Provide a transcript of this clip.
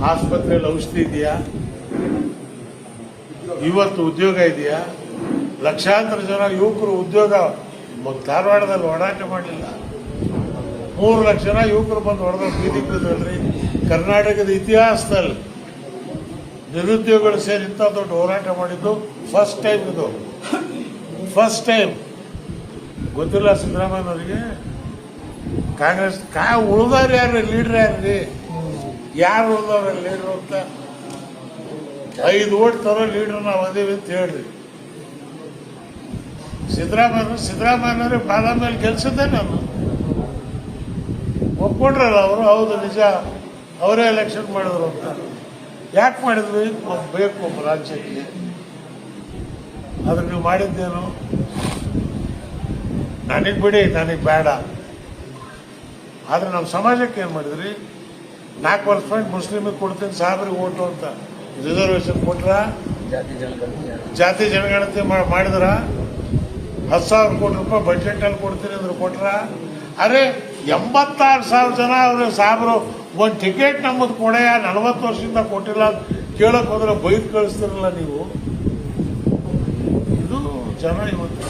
ಆಸ್ಪತ್ರೆಯಲ್ಲಿ ಔಷಧಿ ಇದೆಯಾ? ಇವತ್ತು ಉದ್ಯೋಗ ಇದೆಯಾ? ಲಕ್ಷಾಂತರ ಜನ ಯುವಕರು ಉದ್ಯೋಗ ಧಾರವಾಡದಲ್ಲಿ ಓಡಾಟ ಮಾಡಲಿಲ್ಲ. 3 ಲಕ್ಷ ಜನ ಯುವಕರು ಬಂದು ಹೊಡೆದ ಬೀದಿ ಬಿದ್ದಲ್ರಿ. ಕರ್ನಾಟಕದ ಇತಿಹಾಸದಲ್ಲಿ ನಿರುದ್ಯೋಗಿಗಳು ಸೇರಿ ಇಂಥ ದೊಡ್ಡ ಹೋರಾಟ ಮಾಡಿದ್ದು ಫಸ್ಟ್ ಟೈಮ್. ಇದು ಫಸ್ಟ್ ಟೈಮ್. ಗೊತ್ತಿಲ್ಲ ಸಿದ್ದರಾಮಯ್ಯನವರಿಗೆ? ಕಾಂಗ್ರೆಸ್ ಉಳಿದವ್ರು ಯಾರು? ಲೀಡರ್ ಯಾರ್ರಿ? ಯಾರು ಉಳಿದವ್ರ ಲೀಡರ್ ಅಂತ? 5 ಓಟ್ ತರೋ ಲೀಡರ್ ನಾವು ಅದೇವಿ ಅಂತ ಹೇಳ್ರಿ. ಸಿದ್ದರಾಮಯ್ಯನವ್ರಿಗೆ ಬಾಲ ಮೇಲೆ ಗೆಲ್ಸಿದ್ದೆ ನಾನು. ಒಪ್ಕೊಂಡ್ರಲ್ಲ ಅವರು, ಹೌದು ನಿಜ ಅವರೇ ಎಲೆಕ್ಷನ್ ಮಾಡಿದ್ರು ಅಂತ. ಯಾಕೆ ಮಾಡಿದ್ವಿ? ಬೇಕು ರಾಜ್ಯಕ್ಕೆ. ಆದ್ರೆ ನೀವು ಮಾಡಿದ್ದೇನು? ನನಗೆ ಬಿಡಿ, ನನಗೆ ಬೇಡ. ಆದ್ರೆ ನಮ್ಮ ಸಮಾಜಕ್ಕೆ ಏನು ಮಾಡಿದ್ರಿ? 4 ವರ್ಷ ಮುಸ್ಲಿಮಿಗೆ ಕೊಡ್ತೀನಿ, ಸಾಬ್ರಿಗೆ ಓಟು ಅಂತ ರಿಸರ್ವೇಶನ್ ಕೊಟ್ರ? ಜಾತಿ ಜನಗಣತಿ ಮಾಡಿದ್ರ? 10,000 ಕೋಟಿ ರೂಪಾಯಿ ಬಜೆಟ್ ಅಲ್ಲಿ ಕೊಡ್ತೀನಿ ಅಂದ್ರೆ ಕೊಟ್ರ? ಅರೆ 86,000 ಜನ ಅವ್ರು ಸಾಬ್ರು ಒಂದು ಟಿಕೆಟ್ ನಮ್ಮದು ಕೊಡೆಯ 40 ವರ್ಷದಿಂದ ಕೊಟ್ಟಿಲ್ಲ ಕೇಳಕ್ ಹೋದ್ರೆ ಬೈದು ಕಳಿಸ್ತಿರಲ್ಲ ನೀವು. ಇದು ಜನ ಇವತ್ತು